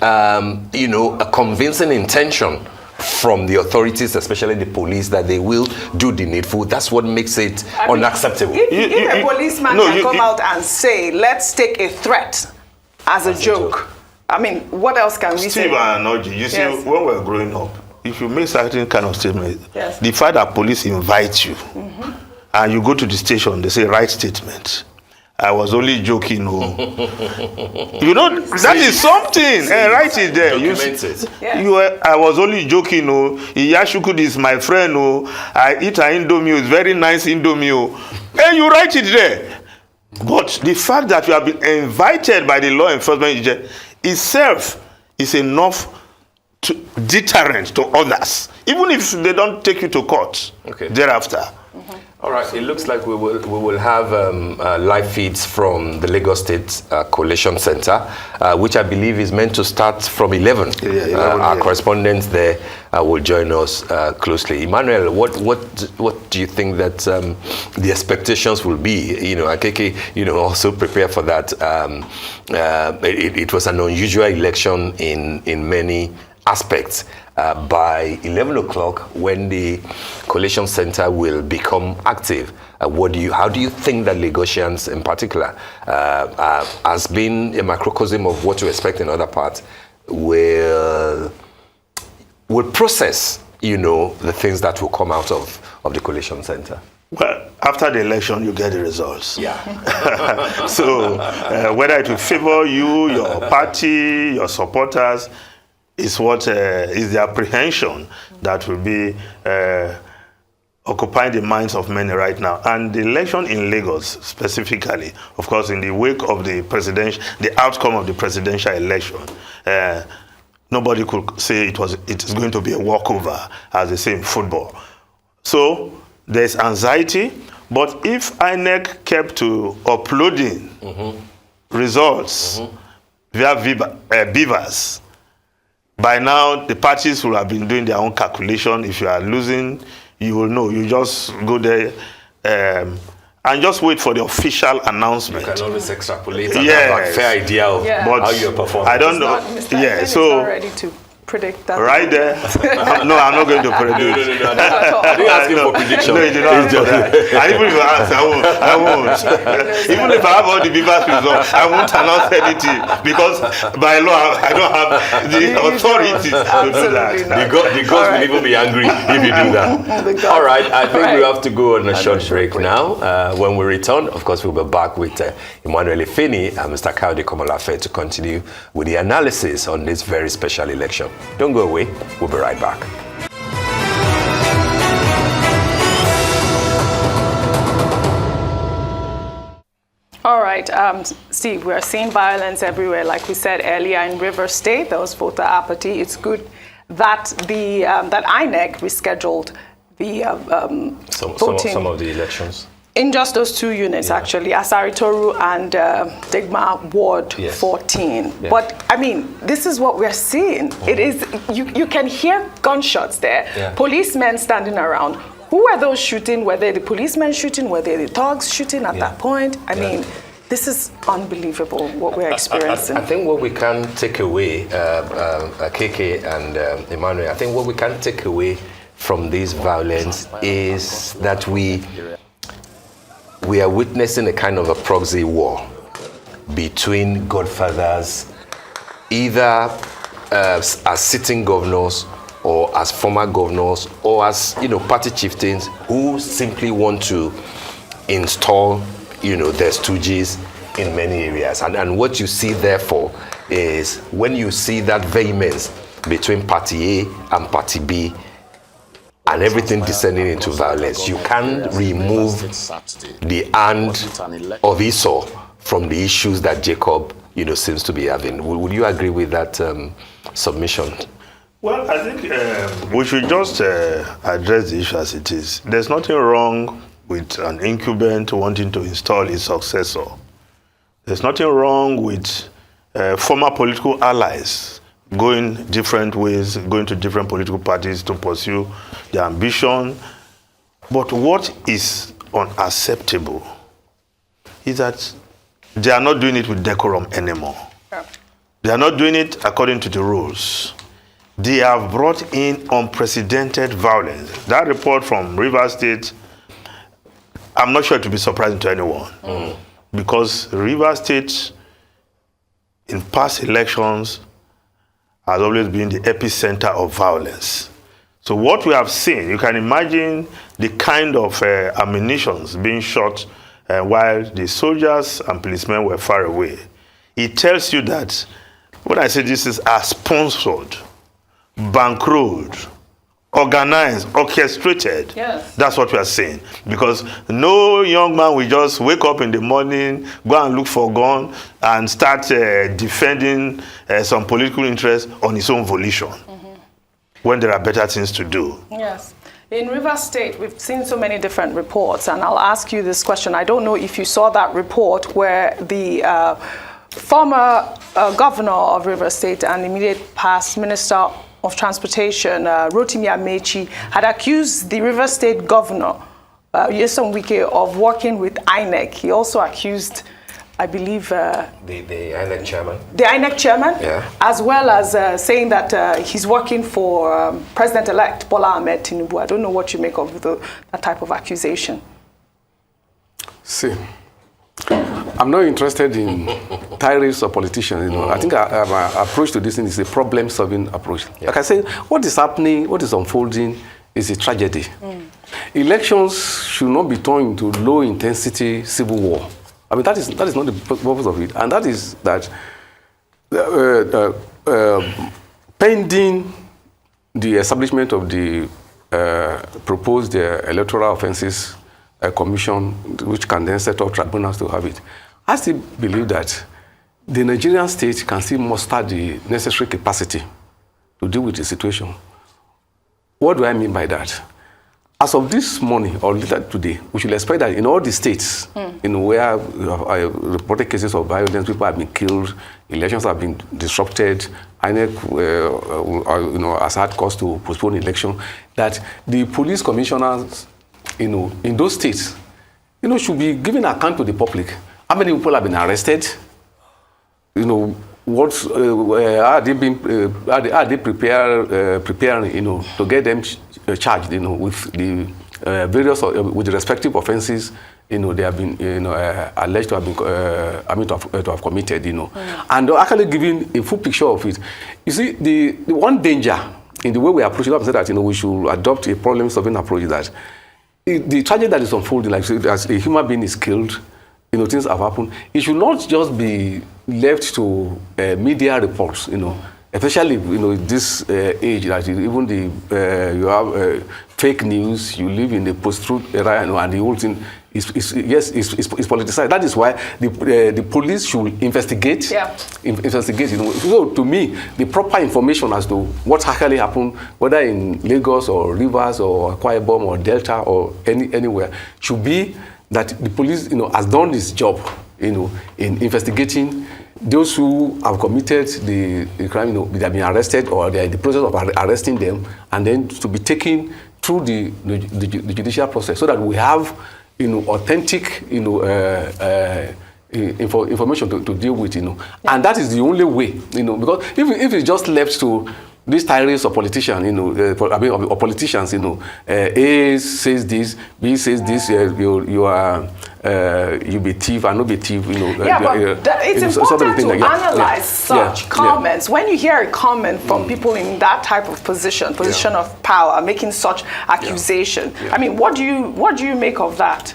Speaker 1: a convincing intention from the authorities, especially the police, that they will do the needful. That's what makes it unacceptable.
Speaker 3: If a policeman can come out and say, let's take a threat as a joke, I mean, what else can we say?
Speaker 2: Steve and Oji, you see, when we're growing up, if you make certain kind of statement, the fact that police invite you, and you go to the station, they say, write statement. I was only joking. Oh. That is something. Write it there. I was only joking. Oh. Iyashukud is my friend. Oh. I eat an Indomie. It's very nice Indomie. Oh. And you write it there. But the fact that you have been invited by the law enforcement agent itself is enough deterrent to others, even if they don't take you to court thereafter.
Speaker 1: All right, it looks like we will have live feeds from the Lagos State Collation Center, which I believe is meant to start from 11. Our correspondent there will join us closely. Emmanuel, what do you think that the expectations will be? Akeke, also prepare for that. It was an unusual election in many aspects. By 11 o'clock, when the collation center will become active, how do you think that Lagosians in particular, has been a microcosm of what to expect in other parts, will process, the things that will come out of the collation center?
Speaker 2: Well, after the election, you get the results.
Speaker 1: Yeah.
Speaker 2: So whether it will favor you, your party, your supporters, is what is the apprehension that will be occupying the minds of many right now. And the election in Lagos specifically, of course, in the wake of the outcome of the presidential election, nobody could say it is going to be a walkover, as they say in football. So there's anxiety, but if INEC kept to uploading results via Beavers, by now, the parties will have been doing their own calculation. If you are losing, you will know. You just go there and just wait for the official announcement.
Speaker 1: You can always extrapolate and have a fair idea of how you're performing.
Speaker 2: I don't know.
Speaker 3: Mr. So not ready to predict that.
Speaker 2: Right there. No, I'm not going to predict.
Speaker 1: No. I didn't ask you for prediction.
Speaker 2: No, you did not ask for that. And even if I ask, I won't. Even if I have all the Beavers results, I won't announce anything because by law, I don't have the authority to do that.
Speaker 1: The gods will even be angry if you do that. All right, I think we have to go on a short break now. When we return, of course, we'll be back with Emmanuel Ifeni and Mr. Kayode Komolafe to continue with the analysis on this very special election. Don't go away. We'll be right back.
Speaker 3: All right, Steve, we're seeing violence everywhere. Like we said earlier, in River State, there was voter apathy. It's good that that INEC rescheduled the voting.
Speaker 1: Some of the elections.
Speaker 3: In just those two units, actually, Asaritoru and Digma Ward 14. Yeah. But, I mean, this is what we're seeing. It is, you can hear gunshots there. Yeah. Policemen standing around. Who were those shooting? Were they the policemen shooting? Were they the thugs shooting at that point? I mean, this is unbelievable what we're experiencing.
Speaker 1: I think what we can take away, KK and Emmanuel, I think what we can take away from this violence is that we are witnessing a kind of a proxy war between godfathers, either as sitting governors or as former governors or as party chieftains who simply want to install their stooges in many areas. And what you see therefore is when you see that vehemence between party A and party B, and everything descending into violence, you can't remove the hand of Esau from the issues that Jacob, seems to be having. Would you agree with that submission?
Speaker 2: Well, I think we should just address the issue as it is. There's nothing wrong with an incumbent wanting to install his successor. There's nothing wrong with former political allies going different ways, going to different political parties to pursue their ambition. But what is unacceptable is that they are not doing it with decorum anymore.
Speaker 3: Yeah.
Speaker 2: They are not doing it according to the rules. They have brought in unprecedented violence. That report from Rivers State, I'm not sure it will be surprising to anyone. Because Rivers State, in past elections, has always been the epicenter of violence. So what we have seen, you can imagine the kind of ammunitions being shot while the soldiers and policemen were far away. It tells you that, when I say this is sponsored, bankrolled, organized, orchestrated.
Speaker 3: Yes.
Speaker 2: That's what we are saying. Because no young man will just wake up in the morning, go and look for a gun, and start defending some political interest on his own volition, when there are better things to do.
Speaker 3: Yes. In Rivers State, we've seen so many different reports, and I'll ask you this question. I don't know if you saw that report where the former governor of Rivers State and immediate past minister of Transportation, Rotimi Amechi, had accused the Rivers State governor, Nyesom Wike, of working with INEC. He also accused, I believe,
Speaker 1: The INEC chairman.
Speaker 3: the INEC chairman,
Speaker 1: Yeah.
Speaker 3: as well as saying that he's working for President-elect Bola Ahmed Tinubu. I don't know what you make of that type of accusation.
Speaker 4: See, I'm not interested in tirades of politicians. I think our approach to this thing is a problem-solving approach.
Speaker 1: Yeah.
Speaker 4: Like I said, what is happening, what is unfolding is a tragedy. Elections should not be turned into low-intensity civil war. I mean, that is not the purpose of it. And that is that pending the establishment of the proposed electoral offences commission, which can then set up tribunals to have it, I still believe that the Nigerian state can still muster the necessary capacity to deal with the situation. What do I mean by that? As of this morning or later today, we should expect that in all the states where reported cases of violence, people have been killed, elections have been disrupted, INEC has had cause to postpone election, that the police commissioners in those states should be giving account to the public. How many people have been arrested? What are they preparing to get them charged with the various with the respective offenses they have been alleged to have been to have committed and actually giving a full picture of it. You see, the one danger in the way we approach it, I said that we should adopt a problem-solving approach. That the tragedy that is unfolding, like as a human being is killed, things have happened. It should not just be left to media reports, especially this age that even you have fake news. You live in the post-truth era, and the whole thing is politicized. That is why the police should investigate. Yeah. Investigate. So to me, the proper information as to what actually happened, whether in Lagos or Rivers or Akwa Ibom or Delta or anywhere, should be that the police, has done its job, in investigating those who have committed the crime, they have been arrested or they are in the process of arresting them, and then to be taken through the judicial process, so that we have, authentic, information to deal with, and that is the only way, because if it's just left to these tirades of politicians, or politicians, A says this, B says this, you are, you be thief and not be thief,
Speaker 3: but it's important to analyze such comments. When you hear a comment from people in that type of position of power, making such accusation, I mean, what do you make of that,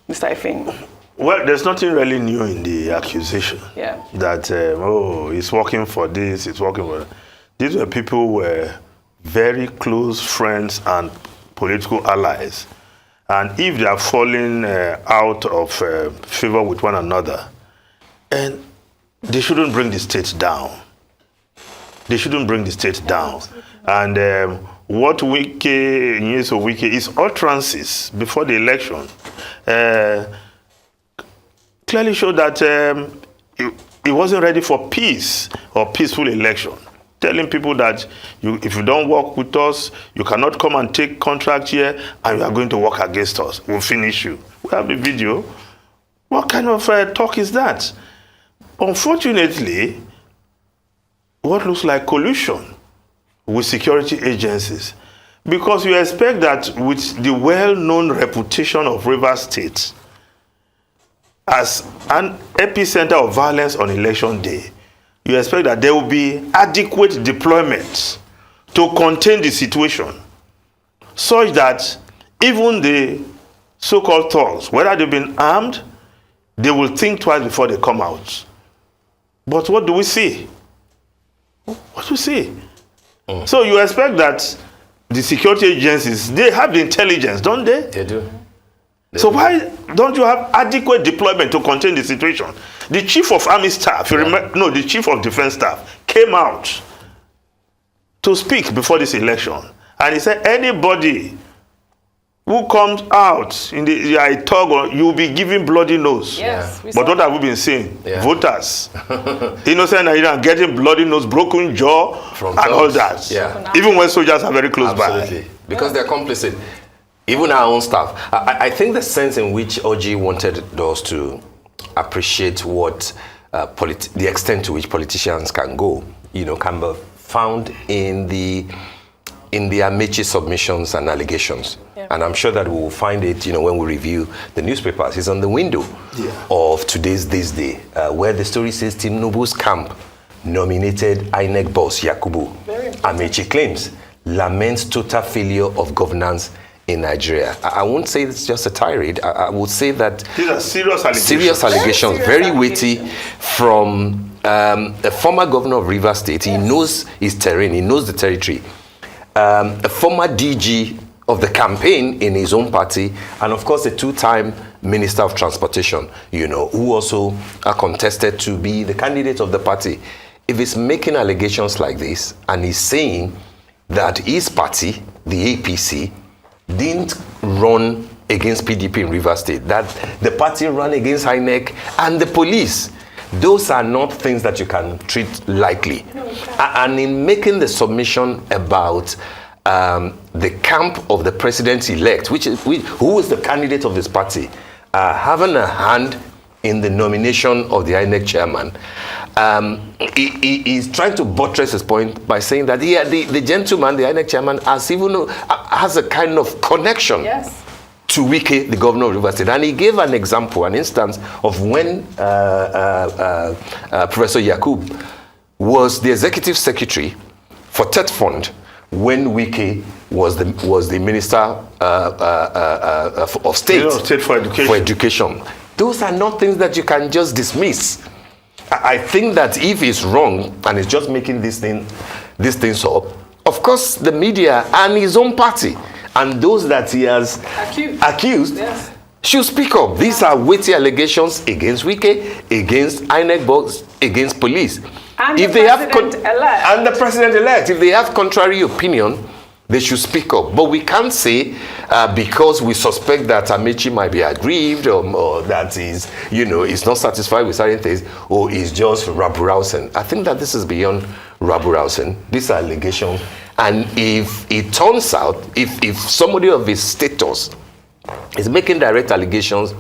Speaker 3: Mr. Efeni?
Speaker 2: Well, there's nothing really new in the accusation.
Speaker 3: Yeah.
Speaker 2: That he's working for this, he's working for that. These were people who were very close friends and political allies. And if they are falling out of favor with one another, and they shouldn't bring the state down. They shouldn't bring the state down. And what Nyesom Wike is utterances before the election clearly showed that he wasn't ready for peace or peaceful election. telling people that if you don't work with us, you cannot come and take contract here, and you are going to work against us. We'll finish you. We have the video. What kind of talk is that? Unfortunately, what looks like collusion with security agencies, because you expect that with the well-known reputation of Rivers State as an epicenter of violence on election day, you expect that there will be adequate deployment to contain the situation, such that even the so-called thugs, whether they've been armed, they will think twice before they come out. But what do we see? What do we see? So you expect that the security agencies, they have the intelligence, don't they?
Speaker 1: They do.
Speaker 2: So why don't you have adequate deployment to contain the situation? The chief of army staff, the chief of defense staff came out to speak before this election, and he said anybody who comes out in the thug, you'll be giving bloody nose.
Speaker 3: Yes.
Speaker 2: But what have we been seeing?
Speaker 1: Yeah.
Speaker 2: Voters, innocent Nigerians getting bloody nose, broken jaw,
Speaker 1: From
Speaker 2: and all
Speaker 1: thugs.
Speaker 2: that.
Speaker 1: Yeah.
Speaker 2: Even when soldiers are very close
Speaker 1: Absolutely.
Speaker 2: by.
Speaker 1: Because they're complicit. Even our own staff. I think the sense in which OG wanted us to appreciate what the extent to which politicians can go, can be found in the Amechi submissions and allegations. Yeah. And I'm sure that we will find it, when we review the newspapers. It's on the window of today's This Day, where the story says Tim Nubu's camp nominated INEC boss Yakubu. Amechi claims laments total failure of governance in Nigeria. I won't say it's just a tirade. I would say that
Speaker 2: these are serious allegations.
Speaker 1: Serious allegations, very weighty, from a former governor of Rivers State. He knows his terrain, he knows the territory. A former DG of the campaign in his own party, and of course a two-time Minister of Transportation, who also contested to be the candidate of the party. If he's making allegations like this, and he's saying that his party, the APC, didn't run against PDP in Rivers State, that the party ran against INEC and the police, those are not things that you can treat lightly. And in making the submission about the camp of the president-elect, who is the candidate of this party, having a hand in the nomination of the INEC chairman, he is trying to buttress his point by saying that the gentleman, the INEC chairman, has a kind of connection to Wike, the governor of Rivers State. And he gave an example, an instance of when Professor Yakub was the executive secretary for TET Fund when Wike was the minister of state
Speaker 2: for education.
Speaker 1: Those are not things that you can just dismiss. I think that if he's wrong and he's just making these things up, of course the media and his own party and those that he has accused should speak up. These are weighty allegations against Wike, against INEC boss, against police.
Speaker 3: And the
Speaker 1: president-elect. If they have contrary opinion, they should speak up. But we can't say because we suspect that Amechi might be aggrieved or that he's not satisfied with certain things, or he's just rabble-rousing. I think that this is beyond rabble-rousing. These are allegations. And if it turns out, if somebody of his status is making direct allegations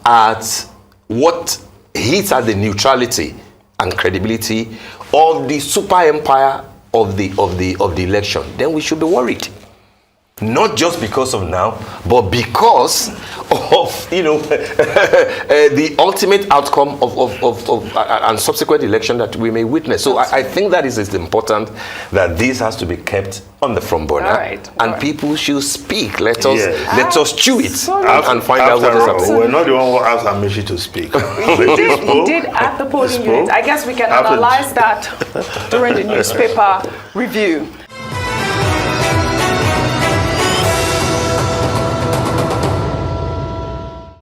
Speaker 1: at what hits at the neutrality and credibility of the super empire of the election, then we should be worried. Not just because of now, but because of the ultimate outcome of and subsequent election that we may witness. So I think that it's important that this has to be kept on the front burner, people should speak. Let us chew it and find out what is happening.
Speaker 2: We're not the one who asked Amishi to speak.
Speaker 3: He did at the polling unit. I guess we can analyze that during the newspaper review.